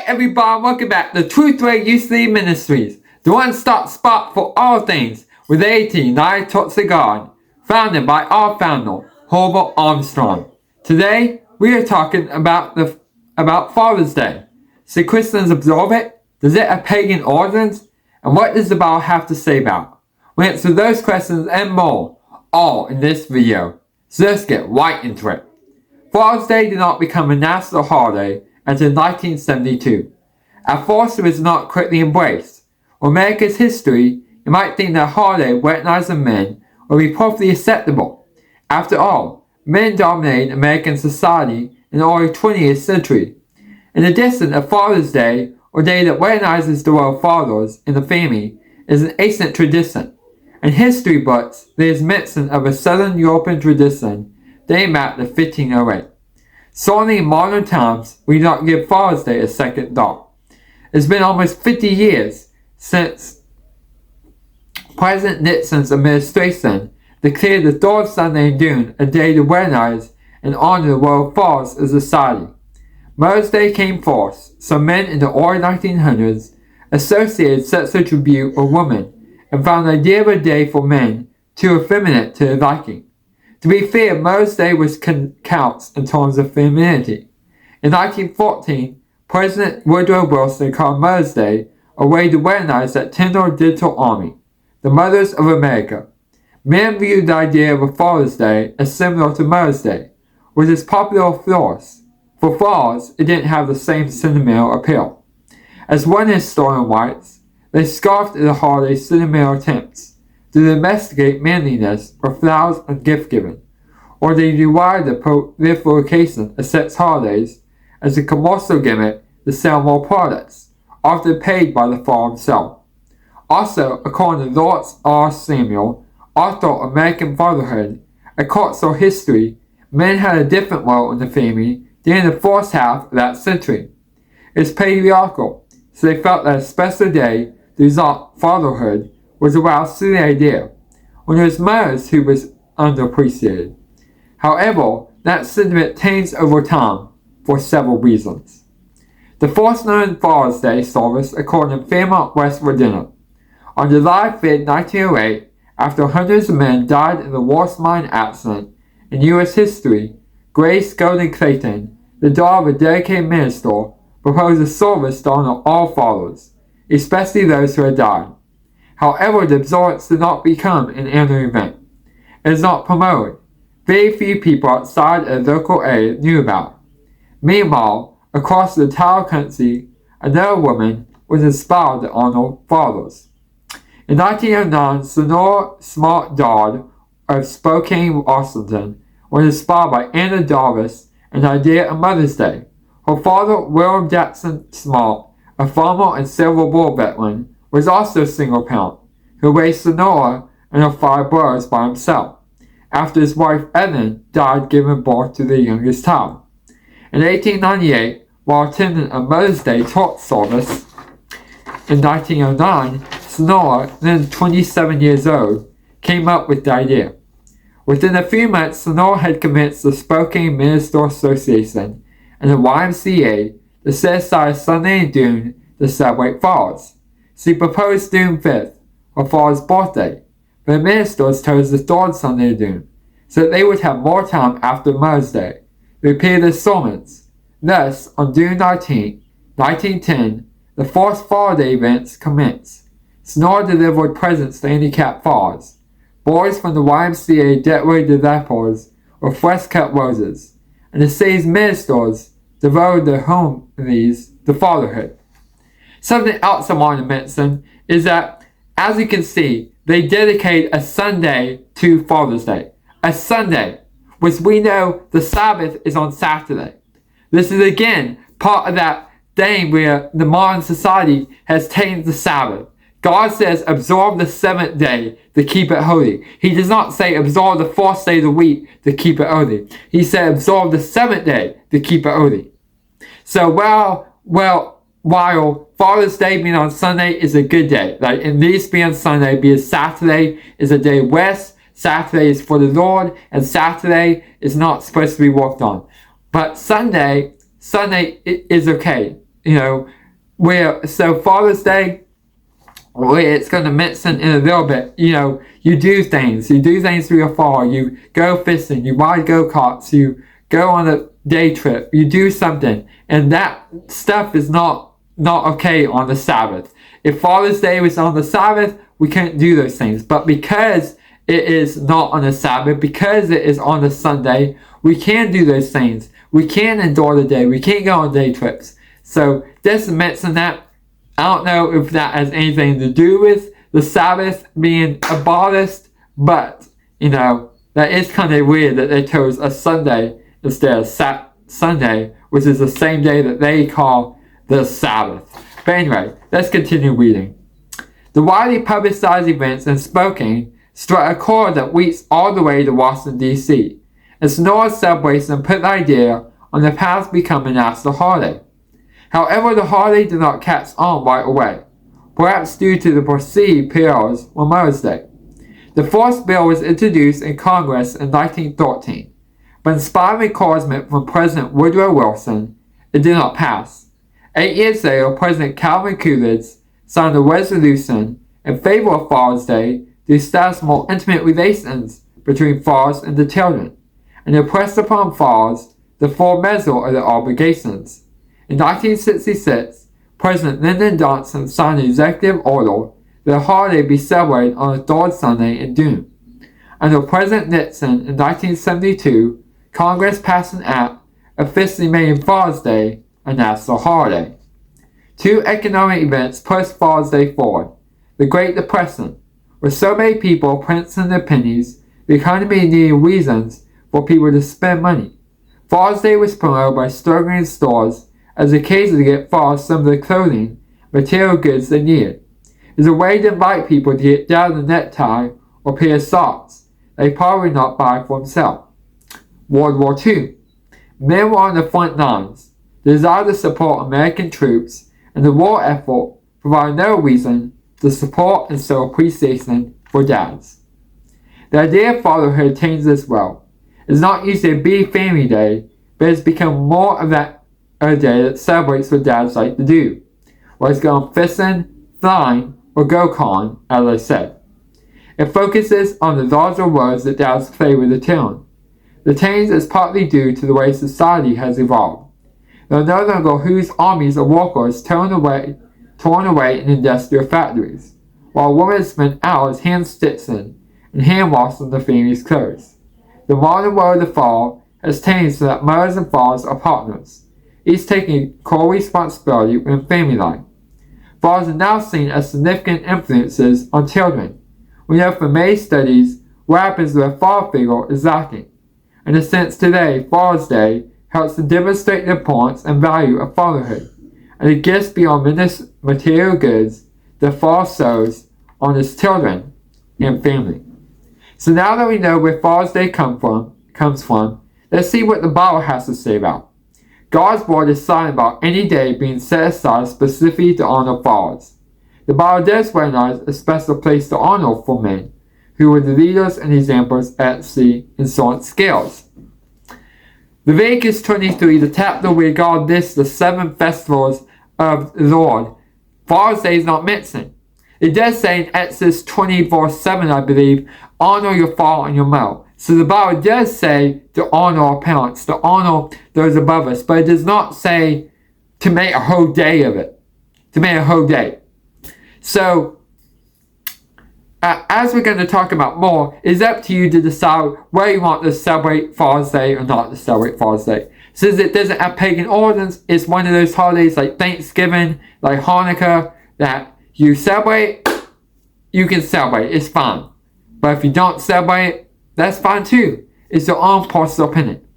everybody, welcome back to Truth Way Youth League Ministries, the one-stop spot for all things with 18 United Church of God, founded by our founder, Hobart Armstrong. Today, we are talking about Father's Day. Should Christians observe it? Does it have pagan origins? And what does the Bible have to say about it? We answer those questions and more, all in this video. So let's get right into it. Father's Day did not become a national holiday until 1972. At first, it was not quickly embraced. For America's history, you might think that a holiday recognizing men would be perfectly acceptable. After all, men dominated American society in the early 20th century. In addition, a Father's Day, or day that recognizes the role of fathers in the family, is an ancient tradition. In history books, there is mention of a Southern European tradition dating back to 1508. Certainly in modern times, we do not give Father's Day a second thought. It's been almost 50 years since President Nixon's administration declared the third Sunday in June a day to recognize and honor the role of fathers in society. Mother's Day came first, so men in the early 1900s associated such a tribute with women and found the idea of a day for men too effeminate to their liking. To be fair, Mother's Day was counts in terms of femininity. In 1914, President Woodrow Wilson called Mother's Day a way to recognize that tender digital army, the mothers of America. Men viewed the idea of a Father's Day as similar to Mother's Day, with its popular flaws. For fathers, it didn't have the same sentimental appeal. As one historian writes, they scoffed at the holiday's sentimental attempts to domesticate manliness with flowers and gift-giving, or they derided the proliferation of such holidays as a commercial gimmick to sell more products, often paid by the father himself. Also, according to Lawrence R. Samuel, author of American Fatherhood, a cultural history, men had a different role in the family during the first half of that century. It's patriarchal, so they felt that a special day to exalt fatherhood was a wild, silly idea, when it was mothers who was underappreciated. However, that sentiment changed over time for several reasons. The first known Father's Day service occurred in Fairmont, West Virginia. On July 5, 1908, after hundreds of men died in the worst mine accident in U.S. history, Grace Golden Clayton, the daughter of a dedicated minister, proposed a service to honor all fathers, especially those who had died. However, the observance did not become an annual event. It is not promoted. Very few people outside a local area knew about it. Meanwhile, across the entire country, another woman was inspired to honor fathers. In 1909, Sonora Smart Dodd of Spokane, Washington, was inspired by Anna Jarvis and the idea of Mother's Day. Her father, William Jackson Smart, a farmer and Civil War veteran, was also a single parent, who raised Sonora and her 5 brothers by himself, after his wife Ellen died giving birth to their youngest child. In 1898, while attending a Mother's Day church service in 1909, Sonora, then 27 years old, came up with the idea. Within a few months, Sonora had convinced the Spokane Minister Association and the YMCA to set aside a Sunday in June to celebrate fathers. She proposed June 5th, her father's birthday, but the ministers chose the third Sunday of June, so that they would have more time after Mother's Day to repeat their sermons. Thus, on June 19, 1910, the first Father's Day events commenced. Sonora delivered presents to handicapped fathers. Boys from the YMCA decorated their lampers with fresh-cut roses, and the city's ministers devoted their homilies to fatherhood. Something else I want to mention is that, as you can see, they dedicate a Sunday to Father's Day. A Sunday, which we know the Sabbath is on Saturday. This is again part of that thing where the modern society has taken the Sabbath. God says observe the 7th day to keep it holy. He does not say observe the 1st day of the week to keep it holy. He said observe the 7th day to keep it holy. So while Father's Day being on Sunday is a good day, like it needs to be on Sunday because Saturday is a day of rest, Saturday is for the Lord, and Saturday is not supposed to be worked on. But Sunday is okay. so Father's Day, it's going to mix in a little bit. You do things for your father. You go fishing, you ride go-karts, you go on a day trip, you do something, and that stuff is not okay on the Sabbath. If Father's Day was on the Sabbath, we can't do those things. But because it is not on the Sabbath, because it is on the Sunday, we can do those things. We can endure the day. We can go on day trips. So this mixing that, I don't know if that has anything to do with the Sabbath being abolished, but, that is kind of weird that they chose a Sunday instead of Sunday, which is the same day that they call the Sabbath. But anyway, let's continue reading. The widely publicized events in Spokane struck a chord that reached all the way to Washington, D.C. and Sonora's celebration put the idea on the path to becoming a national holiday. However, the holiday did not catch on right away, perhaps due to the perceived perils on Mother's Day. The first bill was introduced in Congress in 1913, but in spite of encouragement from President Woodrow Wilson, it did not pass. 8 years later, President Calvin Coolidge signed a resolution in favor of Father's Day to establish more intimate relations between fathers and the children, and impressed upon fathers the full measure of their obligations. In 1966, President Lyndon Johnson signed an executive order that the holiday be celebrated on the third Sunday in June. Under President Nixon in 1972, Congress passed an act officially making Father's Day a national holiday. Two economic events pushed Father's Day forward. The Great Depression, with so many people printing their pennies, the economy needed reasons for people to spend money. Father's Day was promoted by struggling stores as a case to get fathers some of the clothing, material goods they needed. It is a way to invite people to get down a necktie or pair of socks they probably not buy for themselves. World War II. Men were on the front lines. The desire to support American troops and the war effort provided no reason to support and show appreciation for dads. The idea of fatherhood changes as well. It is not usually a big family day, but it has become more of a day that celebrates what dads like to do, whether it's going fishing, flying, or go-karting, as I said. It focuses on the larger roles that dads play with the children. The change is partly due to the way society has evolved. There are no longer huge armies of workers torn away in industrial factories, while women spend hours hand-stitching and hand-washing the family's clothes. The modern world of father has changed so that mothers and fathers are partners, each taking core responsibility in family life. Fathers are now seen as significant influences on children. We know from many studies what happens when a father figure is lacking. In a sense today, Father's Day helps to demonstrate the importance and value of fatherhood, and the gifts beyond material goods the father shows on his children and family. So now that we know where Father's Day comes from, let's see what the Bible has to say about it. God's word is silent about any day being set aside specifically to honor fathers. The Bible does recognize a special place to honor for men, who were the leaders and examples at sea in certain scales. Leviticus 23, the chapter where God lists the 7 festivals of the Lord. Father's Day is not mentioned. It does say in Exodus 20 verse 7, I believe, honor your father and your mother. So the Bible does say to honor our parents, to honor those above us, but it does not say to make a whole day of it. To make a whole day. So, as we're going to talk about more, it's up to you to decide whether you want to celebrate Father's Day or not to celebrate Father's Day. Since it doesn't have pagan origins, it's one of those holidays like Thanksgiving, like Hanukkah, that you celebrate, you can celebrate, it's fine. But if you don't celebrate, that's fine too. It's your own personal opinion.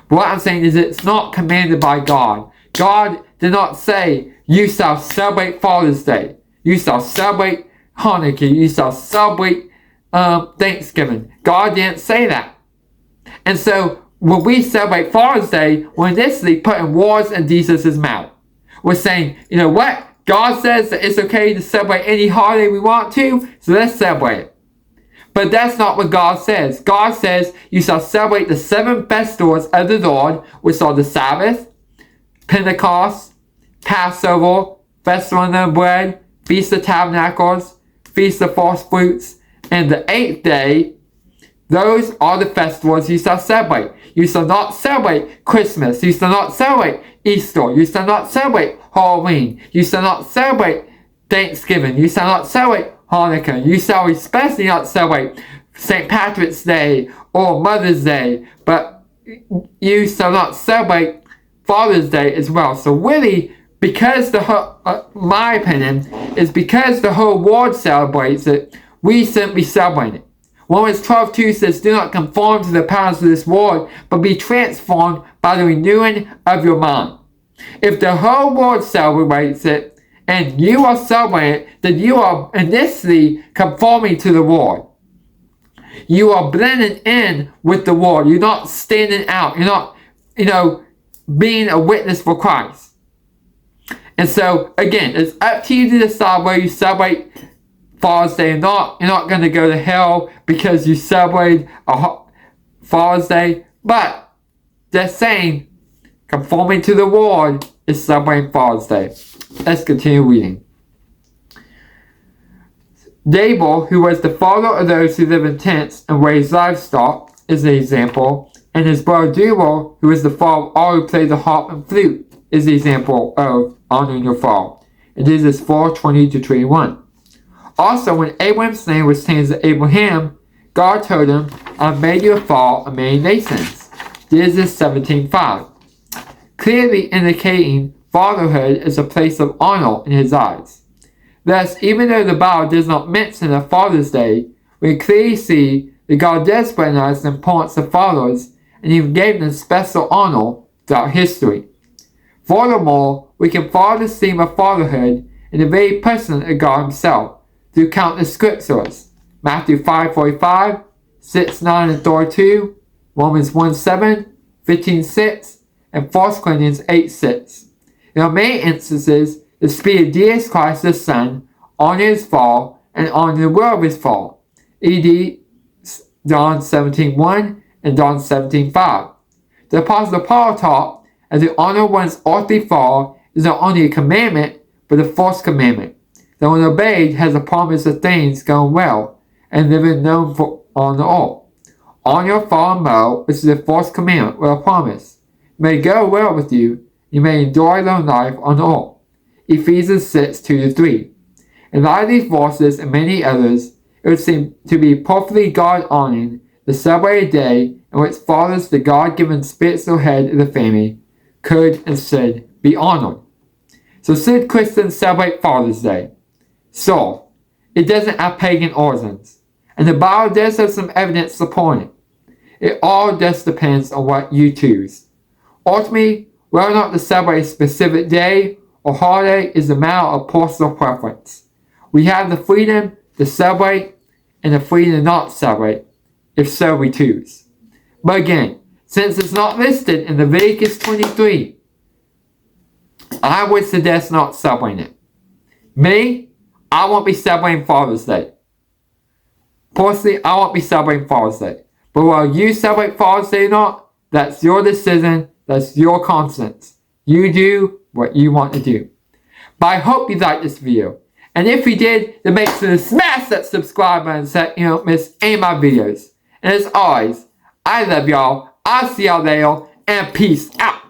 But what I'm saying is it's not commanded by God. God did not say, you shall celebrate Father's Day. You shall celebrate Hanukkah. You shall celebrate Thanksgiving. God didn't say that. And so when we celebrate Father's Day, we're initially putting words in Jesus' mouth. We're saying, you know what? God says that it's okay to celebrate any holiday we want to, so let's celebrate it. But that's not what God says. God says you shall celebrate the 7 festivals of the Lord, which are the Sabbath, Pentecost, Passover, Festival of Unleavened Bread, Feast of Tabernacles, Feast of First Fruits, and the 8th day. Those are the festivals you shall celebrate. You shall not celebrate Christmas. You shall not celebrate Easter. You shall not celebrate Halloween. You shall not celebrate Thanksgiving. You shall not celebrate Hanukkah. You shall especially not celebrate St. Patrick's Day or Mother's Day. But you shall not celebrate Father's Day as well. So really, because my opinion is because the whole world celebrates it, we shouldn't be celebrating it. Romans 12:2 says, do not conform to the patterns of this world, but be transformed by the renewing of your mind. If the whole world celebrates it, and you are celebrating it, then you are initially conforming to the world. You are blending in with the world. You're not standing out. You're not, being a witness for Christ. And so, again, it's up to you to decide whether you celebrate Father's Day or not. You're not going to go to hell because you celebrate Father's Day. But just saying, conforming to the world is celebrating Father's Day. Let's continue reading. Jabal, who was the father of those who live in tents and raise livestock, is an example. And his brother Jubal, who is the father of all who play the harp and flute, is the example of honoring your father. It is 4:20-21. Also, when Abraham's name was changed to Abraham, God told him, I've made you a father of many nations. Genesis 17:5. Clearly indicating fatherhood is a place of honor in his eyes. Thus, even though the Bible does not mention a Father's Day, we clearly see that God does recognize the importance of fathers and even gave them special honor throughout history. Furthermore, we can follow the theme of fatherhood in the very person of God himself through countless scriptures. Matthew 5:45, 6:9-32, Romans 1:7, 15:6, and 1 Corinthians 8:6. In our many instances, the Spirit of Jesus Christ the Son honored his fall and honored the world of his fall. E.D. John 17:1 and John 17:5. The Apostle Paul taught that to honor one's earthly fall is not only a commandment, but a first commandment that when obeyed has a promise of things going well and living known for on the earth. Honor your father and mother, which is the first commandment with a promise. May it go well with you. You may enjoy long life on earth. Ephesians 6:2-3. In light of these verses and many others, it would seem to be perfectly God-honoring the celebrated day in which fathers, the God-given spiritual head of the family, could and should be honored. So should Christians celebrate Father's Day? So, it doesn't have pagan origins, and the Bible does have some evidence supporting it. It all just depends on what you choose. Ultimately, whether or not to celebrate a specific day or holiday is a matter of personal preference. We have the freedom to celebrate and the freedom to not celebrate, if so we choose. But again, since it's not listed in Leviticus 23, I would suggest not celebrating it. Me, I won't be celebrating Father's Day. Personally, I won't be celebrating Father's Day. But while you celebrate Father's Day or not, that's your decision, that's your conscience. You do what you want to do. But I hope you liked this video. And if you did, then make sure to smash that subscribe button so you don't miss any of my videos. And as always, I love y'all, I'll see y'all later, and peace out.